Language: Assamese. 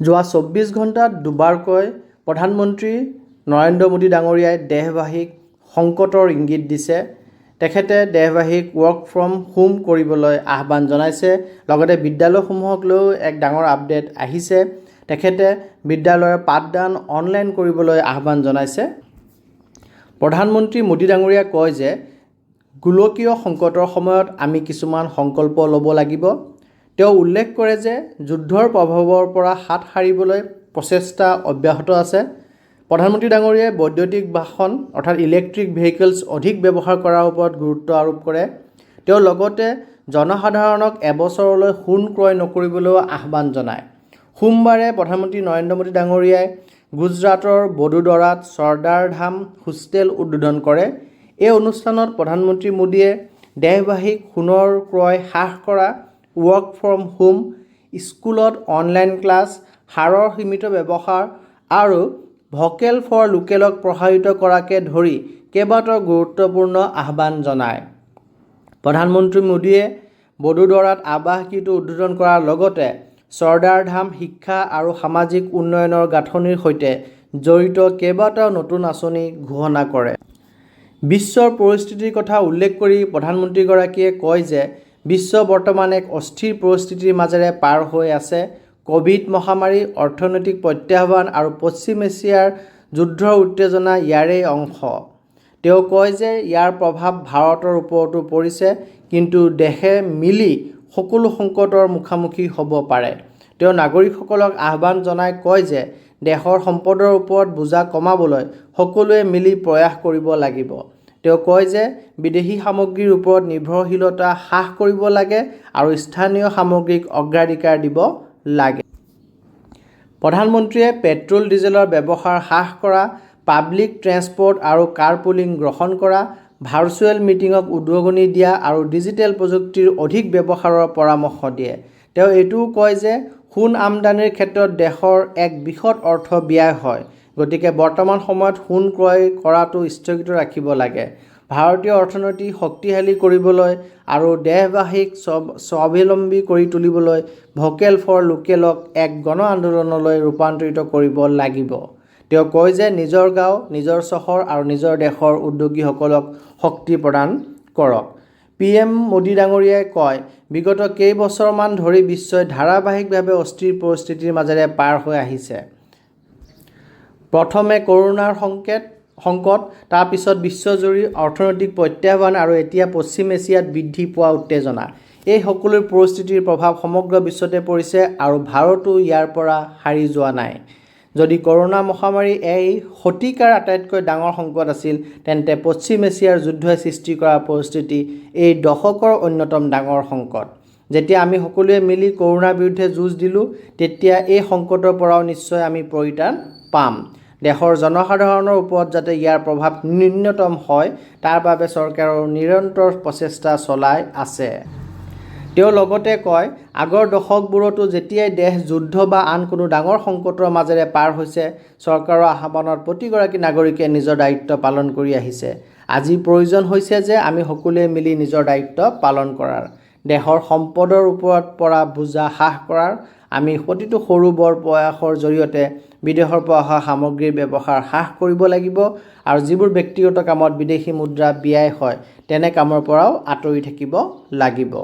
যোৱা 24 ঘণ্টাত দুবাৰকৈ প্ৰধানমন্ত্ৰী নৰেন্দ্ৰ মোদী ডাঙৰীয়াই দেশবাসীক সংকটৰ ইংগিত দিছে। তেখেতে দেশবাসীক ৱৰ্ক ফ্ৰম হোম কৰিবলৈ আহ্বান জনাইছে। লগতে বিদ্যালয়সমূহক লৈও এক ডাঙৰ আপডেট আহিছে। তেখেতে বিদ্যালয়ৰ পাঠদান অনলাইন কৰিবলৈ আহ্বান জনাইছে। প্ৰধানমন্ত্ৰী মোদী ডাঙৰীয়াই কয় যে গোলকীয় সংকটৰ সময়ত আমি কিছুমান সংকল্প ল'ব লাগিব। তেওঁ উল্লেখ কৰে যে যুদ্ধৰ প্ৰভাৱৰ পৰা হাত সাৰিবলৈ প্ৰচেষ্টা অব্যাহত আছে। প্ৰধানমন্ত্ৰী ডাঙৰীয়াই বৈদ্যুতিক বাহন অৰ্থাৎ ইলেক্ট্ৰিক ভেহিকলছ অধিক ব্যৱহাৰ কৰাৰ ওপৰত গুৰুত্ব আৰোপ কৰে। তেওঁ লগতে জনসাধাৰণক এবছৰলৈ সোণ ক্ৰয় নকৰিবলৈও আহ্বান জনায়। সোমবাৰে প্ৰধানমন্ত্ৰী নৰেন্দ্ৰ মোদী ডাঙৰীয়াই গুজৰাটৰ বডোদৰাত চৰ্দাৰ ধাম হোষ্টেল উদ্বোধন কৰে। এই অনুষ্ঠানত প্ৰধানমন্ত্ৰী মোদীয়ে দেশবাসীক সোণৰ ক্ৰয় হ্ৰাস কৰা, ৱৰ্ক ফ্ৰম হোম, স্কুলত অনলাইন ক্লাছ, সাৰৰ সীমিত ব্যৱহাৰ আৰু ভকেল ফৰ লোকেলক প্ৰসাৰিত কৰাকে ধৰি কেইবাটাও গুৰুত্বপূৰ্ণ আহ্বান জনায়। প্ৰধানমন্ত্ৰী মোদীয়ে বডোদৰাত আৱাস গৃহটো উদ্বোধন কৰাৰ লগতে চৰ্দাৰ ধাম শিক্ষা আৰু সামাজিক উন্নয়নৰ গাঁথনিৰ সৈতে জড়িত কেইবাটাও নতুন আঁচনি ঘোষণা কৰে। বিশ্বৰ পৰিস্থিতিৰ কথা উল্লেখ কৰি প্ৰধানমন্ত্ৰীগৰাকীয়ে কয় যে বিশ্ব বৰ্তমান এক অস্থিৰ পৰিস্থিতিৰ মাজেৰে পাৰ হৈ আছে। ক'ভিড মহামাৰী, অৰ্থনৈতিক প্ৰত্যাহ্বান আৰু পশ্চিম এছিয়াৰ যুদ্ধৰ উত্তেজনা ইয়াৰেই অংশ। তেওঁ কয় যে ইয়াৰ প্ৰভাৱ ভাৰতৰ ওপৰতো পৰিছে, কিন্তু দেশে মিলি সকলো সংকটৰ মুখামুখি হ'ব পাৰে। তেওঁ নাগৰিকসকলক আহ্বান জনাই কয় যে দেশৰ সম্পদৰ ওপৰত বোজা কমাবলৈ সকলোৱে মিলি প্ৰয়াস কৰিব লাগিব। তেওঁ কয় যে বিদেশী সামগ্ৰীৰ ওপৰত নিৰ্ভৰশীলতা হ্ৰাস কৰিব লাগে আৰু স্থানীয় সামগ্ৰীক অগ্ৰাধিকাৰ দিব লাগে। প্ৰধানমন্ত্ৰীয়ে পেট্ৰল ডিজেলৰ ব্যৱহাৰ হ্ৰাস কৰা, পাব্লিক ট্ৰেন্সপ'ৰ্ট আৰু কাৰপুলিং গ্ৰহণ কৰা, ভাৰ্চুৱেল মিটিঙক উদগনি দিয়া আৰু ডিজিটেল প্ৰযুক্তিৰ অধিক ব্যৱহাৰৰ পৰামৰ্শ দিয়ে। তেওঁ এইটোও কয় যে সোণ আমদানিৰ ক্ষেত্ৰত দেশৰ এক বৃহৎ অৰ্থ ব্যয় হয়। গতিকে বৰ্তমান সময়ত সোণ ক্ৰয় কৰাটো স্থগিত ৰাখিব লাগে। ভাৰতীয় অৰ্থনীতি শক্তিশালী কৰিবলৈ আৰু দেশবাসীক স্বাৱলম্বী কৰি তুলিবলৈ ভকেল ফৰ লোকেলক এক গণ আন্দোলনলৈ ৰূপান্তৰিত কৰিব লাগিব। তেওঁ কয় যে নিজৰ গাঁও, নিজৰ চহৰ আৰু নিজৰ দেশৰ উদ্যোগীসকলক শক্তি প্ৰদান কৰক। PM মোদী ডাঙৰীয়াই কয়, বিগত কেইবছৰমান ধৰি বিশ্বই ধাৰাবাহিকভাৱে অস্থিৰ পৰিস্থিতিৰ মাজেৰে পাৰ হৈ আহিছে। প্ৰথমে কৰোনাৰ সংকট, তাৰ পিছত বিশ্বজুৰি অৰ্থনৈতিক প্ৰত্যাহ্বান আৰু এতিয়া পশ্চিম এছিয়াত বৃদ্ধি পোৱা উত্তেজনা। এই সকলো পৰিস্থিতিৰ প্ৰভাৱ সমগ্ৰ বিশ্বতে পৰিছে আৰু ভাৰতো ইয়াৰ পৰা সাৰি যোৱা নাই। যদি কৰোনা মহামাৰী এই শতিকাৰ আটাইতকৈ ডাঙৰ সংকট আছিল, তেন্তে পশ্চিম এছিয়াৰ যুদ্ধই সৃষ্টি কৰা পৰিস্থিতি এই দশকৰ অন্যতম ডাঙৰ সংকট। যেতিয়া আমি সকলোৱে মিলি কৰোনাৰ বিৰুদ্ধে যুঁজ দিলোঁ, তেতিয়া এই সংকটৰ পৰাও নিশ্চয় আমি পৰিত্ৰাণ পাম। দেশৰ জনসাধাৰণৰ ওপৰত যাতে ইয়াৰ প্ৰভাৱ ন্যূনতম হয়, তাৰ বাবে চৰকাৰৰ নিৰন্তৰ প্ৰচেষ্টা চলাই আছে। তেওঁ লগতে কয়, আগৰ দশকবোৰতো যেতিয়াই দেশ যুদ্ধ বা আন কোনো ডাঙৰ সংকটৰ মাজেৰে পাৰ হৈছে, চৰকাৰৰ আহ্বানত প্ৰতিগৰাকী নাগৰিকে নিজৰ দায়িত্ব পালন কৰি আহিছে। আজি প্ৰয়োজন হৈছে যে আমি সকলোৱে মিলি নিজৰ দায়িত্ব পালন কৰাৰ। দেশৰ সম্পদৰ ওপৰত পৰা বোজা হ্ৰাস কৰাৰ। আমি প্ৰতিটো সৰু বৰ প্ৰয়াসৰ জৰিয়তে বিদেশৰ পৰা অহা সামগ্ৰীৰ ব্যৱহাৰ হ্ৰাস কৰিব লাগিব আৰু যিবোৰ ব্যক্তিগত কামত বিদেশী মুদ্ৰা ব্যয় হয়, তেনে কামৰ পৰাও আঁতৰি থাকিব লাগিব।